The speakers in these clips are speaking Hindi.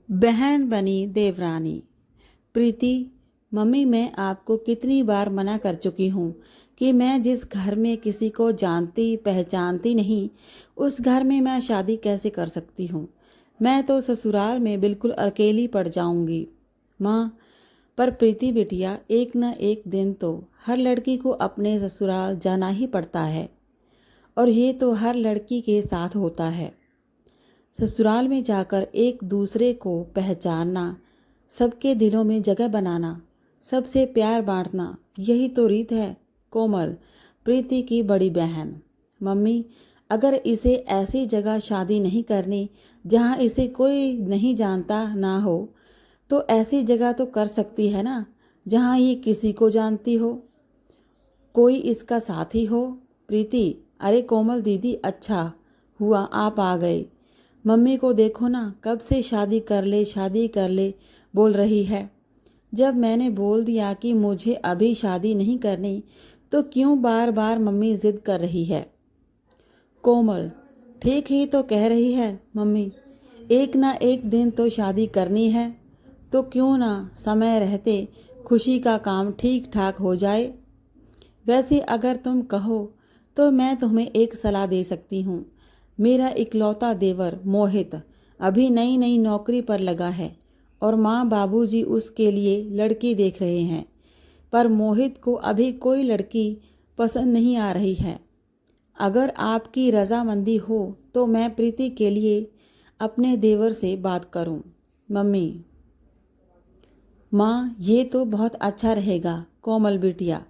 बहन बनी देवरानी। प्रीति, मम्मी मैं आपको कितनी बार मना कर चुकी हूँ कि मैं जिस घर में किसी को जानती पहचानती नहीं, उस घर में मैं शादी कैसे कर सकती हूँ। मैं तो ससुराल में बिल्कुल अकेली पड़ जाऊंगी। माँ, पर प्रीति बिटिया, एक न एक दिन तो हर लड़की को अपने ससुराल जाना ही पड़ता है, और ये तो हर लड़की के साथ होता है। ससुराल में जाकर एक दूसरे को पहचानना, सबके दिलों में जगह बनाना, सबसे प्यार बांटना, यही तो रीत है। कोमल, प्रीति की बड़ी बहन। मम्मी, अगर इसे ऐसी जगह शादी नहीं करनी जहाँ इसे कोई नहीं जानता ना हो, तो ऐसी जगह तो कर सकती है ना जहाँ ये किसी को जानती हो, कोई इसका साथी हो। प्रीति, अरे कोमल दीदी, अच्छा हुआ आप आ गए। मम्मी को देखो ना, कब से शादी कर ले बोल रही है। जब मैंने बोल दिया कि मुझे अभी शादी नहीं करनी, तो क्यों बार बार मम्मी जिद कर रही है। कोमल, ठीक ही तो कह रही है मम्मी, एक ना एक दिन तो शादी करनी है, तो क्यों ना समय रहते खुशी का काम ठीक ठाक हो जाए। वैसे अगर तुम कहो तो मैं तुम्हें एक सलाह दे सकती हूँ। मेरा इकलौता देवर मोहित अभी नई नई नौकरी पर लगा है, और माँ बाबूजी उसके लिए लड़की देख रहे हैं, पर मोहित को अभी कोई लड़की पसंद नहीं आ रही है। अगर आपकी रजामंदी हो तो मैं प्रीति के लिए अपने देवर से बात करूं। मम्मी, माँ, ये तो बहुत अच्छा रहेगा कोमल बिटिया।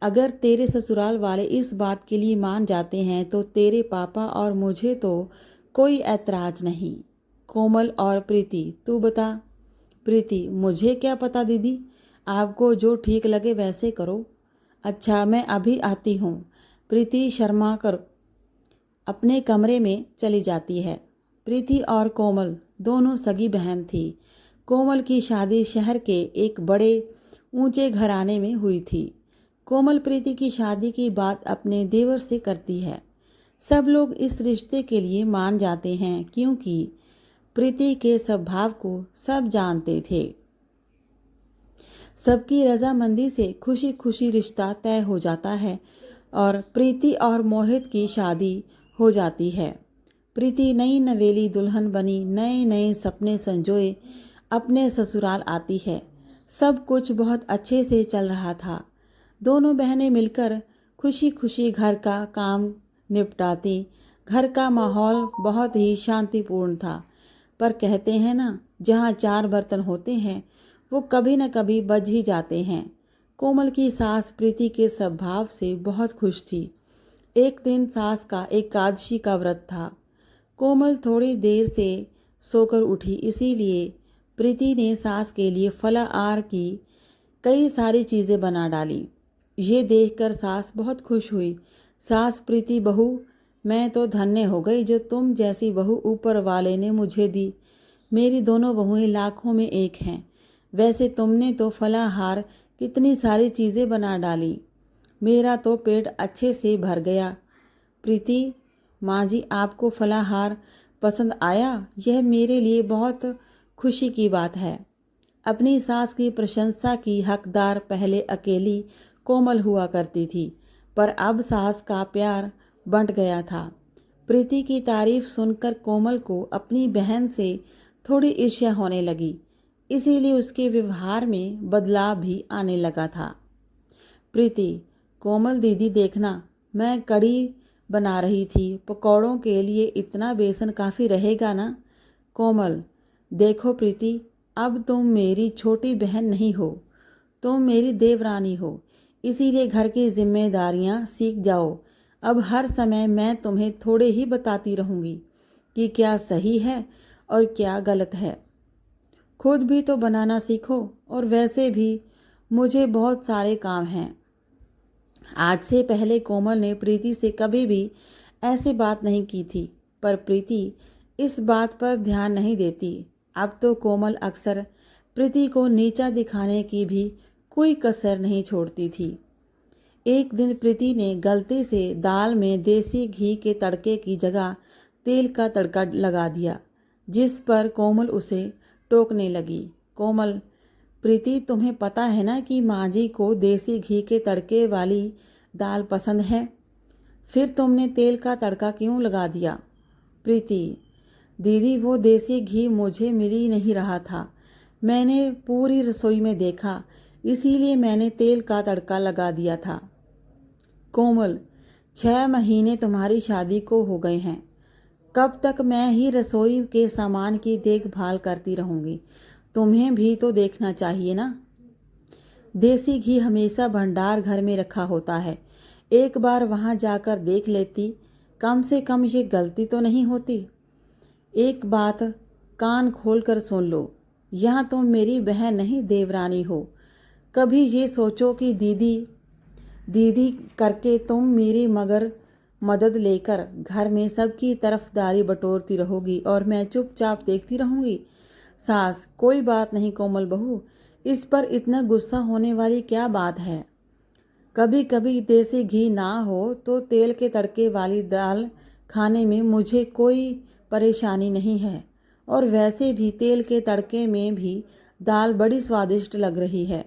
अगर तेरे ससुराल वाले इस बात के लिए मान जाते हैं तो तेरे पापा और मुझे तो कोई ऐतराज नहीं। कोमल और प्रीति, तू बता। प्रीति, मुझे क्या पता दीदी, आपको जो ठीक लगे वैसे करो। अच्छा, मैं अभी आती हूँ। प्रीति शर्मा कर अपने कमरे में चली जाती है। प्रीति और कोमल दोनों सगी बहन थी। कोमल की शादी शहर के एक बड़े ऊंचे घराने में हुई थी। कोमल प्रीति की शादी की बात अपने देवर से करती है। सब लोग इस रिश्ते के लिए मान जाते हैं, क्योंकि प्रीति के स्वभाव को सब जानते थे। सबकी रजामंदी से खुशी खुशी रिश्ता तय हो जाता है और प्रीति और मोहित की शादी हो जाती है। प्रीति नई नवेली दुल्हन बनी नए नए सपने संजोए अपने ससुराल आती है। सब कुछ बहुत अच्छे से चल रहा था। दोनों बहनें मिलकर खुशी खुशी घर का काम निपटाती। घर का माहौल बहुत ही शांतिपूर्ण था। पर कहते हैं ना, जहाँ चार बर्तन होते हैं वो कभी न कभी बज ही जाते हैं। कोमल की सास प्रीति के स्वभाव से बहुत खुश थी। एक दिन सास का एकादशी का व्रत था। कोमल थोड़ी देर से सोकर उठी, इसीलिए प्रीति ने सास के लिए फलाहार की कई सारी चीज़ें बना डाली। ये देखकर सास बहुत खुश हुई। सास, प्रीति बहू, मैं तो धन्य हो गई जो तुम जैसी बहू ऊपर वाले ने मुझे दी। मेरी दोनों बहुएं लाखों में एक हैं। वैसे तुमने तो फलाहार कितनी सारी चीज़ें बना डाली, मेरा तो पेट अच्छे से भर गया। प्रीति, माँ जी, आपको फलाहार पसंद आया, यह मेरे लिए बहुत खुशी की बात है। अपनी सास की प्रशंसा की हकदार पहले अकेली कोमल हुआ करती थी, पर अब सास का प्यार बंट गया था। प्रीति की तारीफ सुनकर कोमल को अपनी बहन से थोड़ी ईर्ष्या होने लगी, इसीलिए उसके व्यवहार में बदलाव भी आने लगा था। प्रीति, कोमल दीदी देखना, मैं कढ़ी बना रही थी, पकौड़ों के लिए इतना बेसन काफ़ी रहेगा ना। कोमल, देखो प्रीति, अब तुम मेरी छोटी बहन नहीं हो, तुम मेरी देवरानी हो, इसीलिए घर की जिम्मेदारियां सीख जाओ। अब हर समय मैं तुम्हें थोड़े ही बताती रहूँगी कि क्या सही है और क्या गलत है। खुद भी तो बनाना सीखो, और वैसे भी मुझे बहुत सारे काम हैं। आज से पहले कोमल ने प्रीति से कभी भी ऐसी बात नहीं की थी, पर प्रीति इस बात पर ध्यान नहीं देती। अब तो कोमल अक्सर प्रीति को नीचा दिखाने की भी कोई कसर नहीं छोड़ती थी। एक दिन प्रीति ने गलती से दाल में देसी घी के तड़के की जगह तेल का तड़का लगा दिया, जिस पर कोमल उसे टोकने लगी। कोमल, प्रीति तुम्हें पता है ना कि माँ जी को देसी घी के तड़के वाली दाल पसंद है, फिर तुमने तेल का तड़का क्यों लगा दिया? प्रीति, दीदी वो देसी घी मुझे मिल ही नहीं रहा था, मैंने पूरी रसोई में देखा, इसीलिए मैंने तेल का तड़का लगा दिया था। कोमल, 6 महीने तुम्हारी शादी को हो गए हैं, कब तक मैं ही रसोई के सामान की देखभाल करती रहूँगी? तुम्हें भी तो देखना चाहिए ना। देसी घी हमेशा भंडार घर में रखा होता है, एक बार वहाँ जाकर देख लेती, कम से कम ये गलती तो नहीं होती। एक बात कान खोल कर सुन लो, यहाँ तुम मेरी बहन नहीं देवरानी हो। कभी ये सोचो कि दीदी दीदी करके तुम मेरी मगर मदद लेकर घर में सबकी तरफदारी बटोरती रहोगी और मैं चुपचाप देखती रहूँगी। सास, कोई बात नहीं कोमल बहू, इस पर इतना गुस्सा होने वाली क्या बात है? कभी कभी देसी घी ना हो तो तेल के तड़के वाली दाल खाने में मुझे कोई परेशानी नहीं है, और वैसे भी तेल के तड़के में भी दाल बड़ी स्वादिष्ट लग रही है।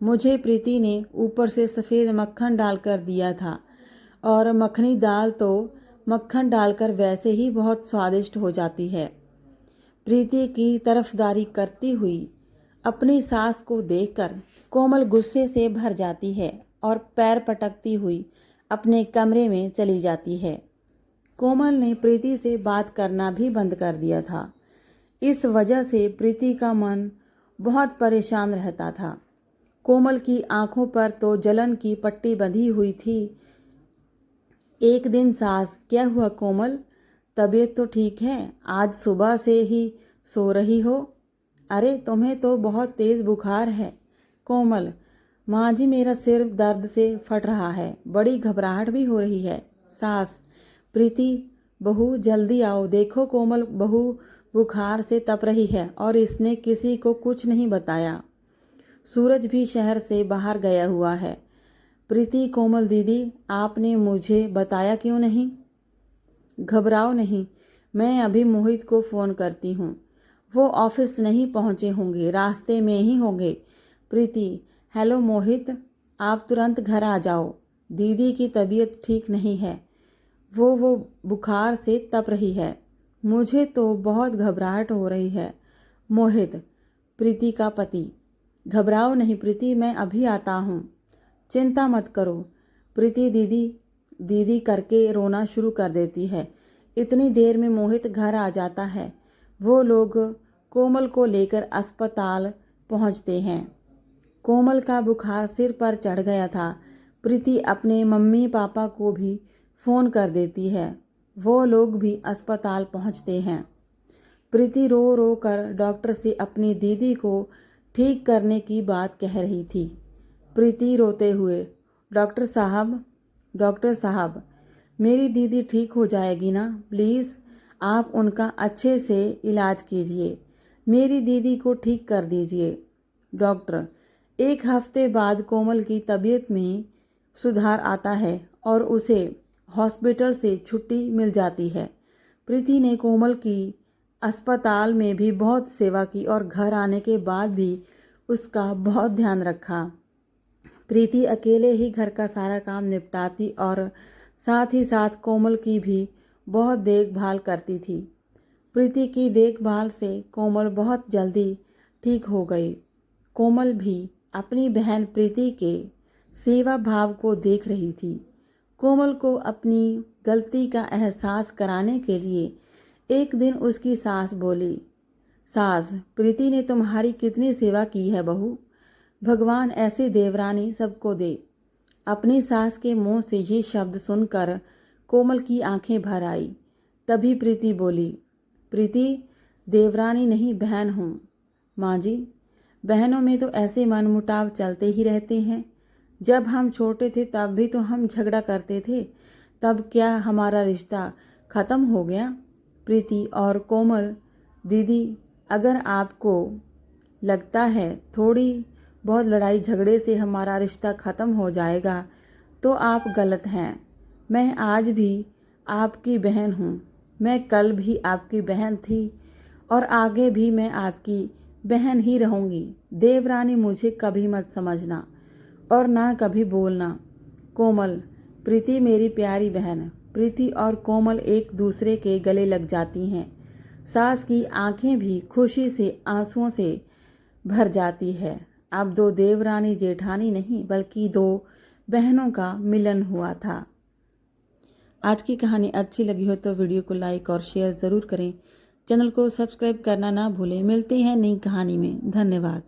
मुझे प्रीति ने ऊपर से सफ़ेद मक्खन डालकर दिया था, और मखनी दाल तो मक्खन डालकर वैसे ही बहुत स्वादिष्ट हो जाती है। प्रीति की तरफदारी करती हुई अपनी सास को देखकर कोमल गुस्से से भर जाती है और पैर पटकती हुई अपने कमरे में चली जाती है। कोमल ने प्रीति से बात करना भी बंद कर दिया था। इस वजह से प्रीति का मन बहुत परेशान रहता था। कोमल की आंखों पर तो जलन की पट्टी बंधी हुई थी। एक दिन सास, क्या हुआ कोमल, तबीयत तो ठीक है? आज सुबह से ही सो रही हो? अरे तुम्हें तो बहुत तेज़ बुखार है। कोमल, माँ जी मेरा सिर दर्द से फट रहा है, बड़ी घबराहट भी हो रही है। सास, प्रीति बहू जल्दी आओ, देखो कोमल बहू बुखार से तप रही है और इसने किसी को कुछ नहीं बताया। सूरज भी शहर से बाहर गया हुआ है। प्रीति, कोमल दीदी आपने मुझे बताया क्यों नहीं? घबराओ नहीं, मैं अभी मोहित को फ़ोन करती हूँ, वो ऑफिस नहीं पहुँचे होंगे, रास्ते में ही होंगे। प्रीति, हेलो मोहित, आप तुरंत घर आ जाओ, दीदी की तबीयत ठीक नहीं है, वो बुखार से तप रही है, मुझे तो बहुत घबराहट हो रही है। मोहित, प्रीति का पति, घबराओ नहीं प्रीति, मैं अभी आता हूँ, चिंता मत करो। प्रीति दीदी दीदी करके रोना शुरू कर देती है। इतनी देर में मोहित घर आ जाता है। वो लोग कोमल को लेकर अस्पताल पहुँचते हैं। कोमल का बुखार सिर पर चढ़ गया था। प्रीति अपने मम्मी पापा को भी फ़ोन कर देती है। वो लोग भी अस्पताल पहुँचते हैं। प्रीति रो रो कर डॉक्टर से अपनी दीदी को ठीक करने की बात कह रही थी। प्रीति रोते हुए, डॉक्टर साहब मेरी दीदी ठीक हो जाएगी ना, प्लीज़ आप उनका अच्छे से इलाज कीजिए, मेरी दीदी को ठीक कर दीजिए। डॉक्टर, 1 हफ्ते बाद कोमल की तबीयत में सुधार आता है और उसे हॉस्पिटल से छुट्टी मिल जाती है। प्रीति ने कोमल की अस्पताल में भी बहुत सेवा की और घर आने के बाद भी उसका बहुत ध्यान रखा। प्रीति अकेले ही घर का सारा काम निपटाती और साथ ही साथ कोमल की भी बहुत देखभाल करती थी। प्रीति की देखभाल से कोमल बहुत जल्दी ठीक हो गई। कोमल भी अपनी बहन प्रीति के सेवा भाव को देख रही थी। कोमल को अपनी गलती का एहसास कराने के लिए एक दिन उसकी सास बोली, सास, प्रीति ने तुम्हारी कितनी सेवा की है बहू, भगवान ऐसी देवरानी सबको दे। अपनी सास के मुंह से ये शब्द सुनकर कोमल की आंखें भर आई। तभी प्रीति बोली, प्रीति देवरानी नहीं बहन हूँ। माँ जी, बहनों में तो ऐसे मनमुटाव चलते ही रहते हैं। जब हम छोटे थे तब भी तो हम झगड़ा करते थे, तब क्या हमारा रिश्ता ख़त्म हो गया? प्रीति और कोमल दीदी, अगर आपको लगता है थोड़ी बहुत लड़ाई झगड़े से हमारा रिश्ता ख़त्म हो जाएगा तो आप गलत हैं। मैं आज भी आपकी बहन हूँ, मैं कल भी आपकी बहन थी और आगे भी मैं आपकी बहन ही रहूंगी। देवरानी मुझे कभी मत समझना और ना कभी बोलना। कोमल, प्रीति मेरी प्यारी बहन। प्रीति और कोमल एक दूसरे के गले लग जाती हैं। सास की आंखें भी खुशी से आंसुओं से भर जाती है। अब दो देवरानी जेठानी नहीं बल्कि दो बहनों का मिलन हुआ था। आज की कहानी अच्छी लगी हो तो वीडियो को लाइक और शेयर ज़रूर करें। चैनल को सब्सक्राइब करना ना भूलें। मिलते हैं नई कहानी में। धन्यवाद।